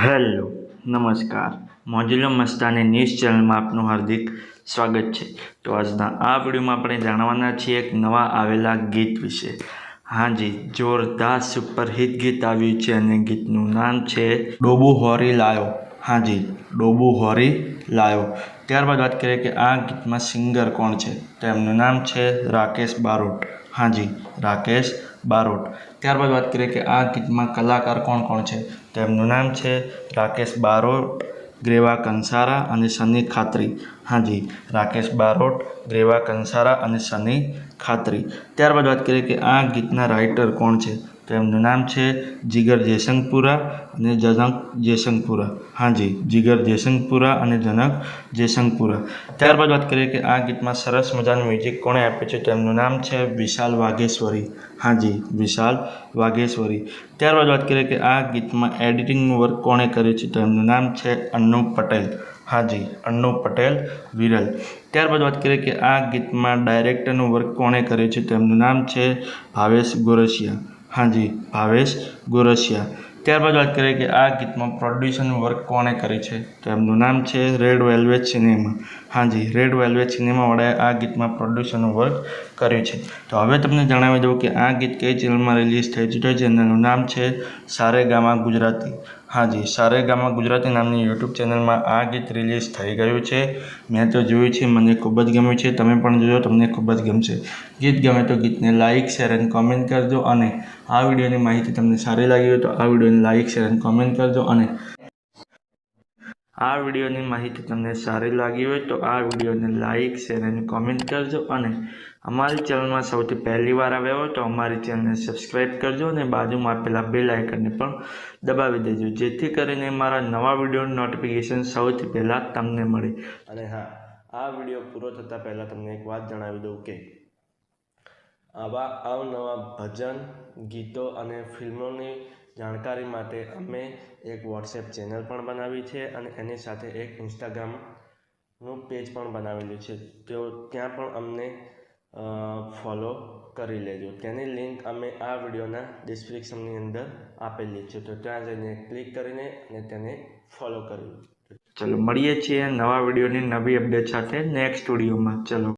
Hello નમસ્કાર મોજુલો Mastani news ચેનલમાં આપનું હાર્દિક સ્વાગત છે। તો આજના આ વિડીયોમાં આપણે જાણવાના છીએ એક નવા આવેલા ગીત વિશે। હાજી, જોરદાર સુપરહિટ ગીત આવ્યું છે અને ગીતનું નામ છે ડોબુ હોરી લાયો। હાજી, ડોબુ હોરી લાયો। ત્યારબાદ વાત કરીએ કે આ ગીતમાં સિંગર કોણ છે, તો એમનું નામ છે રાકેશ બારોટ। હાજી, રાકેશ બારોટ। ત્યારબાદ વાત કરીએ કે આ ગીતમાં કલાકાર કોણ કોણ છે, તો એમનું નામ છે રાકેશ બારોટ, ગ્રેવા કંસારા અને સની ખાત્રી। હાજી, રાકેશ બારોટ, ગ્રેવા કંસારા અને સની ખાત્રી। ત્યારબાદ વાત કરીએ કે આ ગીતના રાઇટર કોણ છે, તો એમનું નામ છે જીગર જયસંગપુરા અને જનક જયસંગપુરા। હાજી, જીગર જયસંગપુરા અને જનક જયસંગપુરા। ત્યારબાદ વાત કરીએ કે આ ગીતમાં સરસ મજાનું મ્યુઝિક કોણે આપ્યું છે, તો એમનું નામ છે વિશાલ વાઘેશ્વરી। હાજી, વિશાલ વાઘેશ્વરી। ત્યારબાદ વાત કરીએ કે આ ગીતમાં એડિટિંગનું વર્ક કોણે કર્યું છે, તો એમનું નામ છે અન્નુ પટેલ। હાજી, અન્નુ પટેલ વિરલ। ત્યારબાદ વાત કરીએ કે આ ગીતમાં ડાયરેક્ટરનું વર્ક કોણે કર્યું છે, તો એમનું નામ છે ભાવેશ ગોરસિયા। હાજી, ભાવેશ ગોરસિયા। ત્યારબાદ વાત કરીએ કે આ ગીતમાં પ્રોડ્યુસરનું વર્ક કોણે કર્યું છે, તો એમનું નામ છે રેડ વેલ્વેટ સિનેમા। હાજી, રેડ વેલ્વેટ સિનેમાવાળાએ આ ગીતમાં પ્રોડ્યુસરનું વર્ક કર્યું છે। તો હવે તમને જણાવી દઉં કે આ ગીત કઈ ચેનલમાં રિલીઝ થઈ છે, તો ચેનલનું નામ છે સારેગામા ગુજરાતી। હાજી, સારેગામા ગુજરાતી નામની યુટ્યુબ ચેનલમાં આ ગીત રિલીઝ થઈ ગયું છે। મેં તો જોયું છે, મને ખૂબ જ ગમ્યું છે, તમે પણ જોજો, તમને ખૂબ જ ગમશે। ગીત ગમે તો ગીતને લાઇક, શેર અને કોમેન્ટ કરજો અને આ વિડીયોની માહિતી તમને સારી લાગી હોય તો આ વિડીયોને લાઇક, શેર અને કોમેન્ટ કરજો અને આ વિડીયોની માહિતી તમને સારી લાગી હોય તો આ વિડીયોને લાઇક, શેર અને કોમેન્ટ કરજો અને અમારી ચેનલમાં સૌથી પહેલી વાર આવ્યા હોય તો અમારી ચેનલને સબસ્ક્રાઈબ કરજો અને બાજુમાં આપેલા બેલ આઇકનને પણ દબાવી દેજો, જેથી કરીને મારા નવા વિડીયોનું નોટિફિકેશન સૌથી પહેલાં તમને મળે। અને હા, આ વિડીયો પૂરો થતાં પહેલાં તમને એક વાત જણાવી દઉં કે આવા અવનવા ભજન, ગીતો અને ફિલ્મોની જાણકારી માટે અમે એક વોટ્સએપ ચેનલ પણ બનાવી છે અને એની સાથે એક ઇન્સ્ટાગ્રામનું પેજ પણ બનાવેલું છે, તો ત્યાં પણ અમને ફોલો કરી લેજો। તેની લિંક અમે આ વિડીયોના ડિસ્ક્રિપ્શનની અંદર આપેલી છે, તો ત્યાં જઈને ક્લિક કરીને અને તેને ફોલો કરી લો। ચલો મળીએ છીએ નવા વિડીયોની નવી અપડેટ સાથે નેક્સ્ટ વિડીયોમાં। ચલો।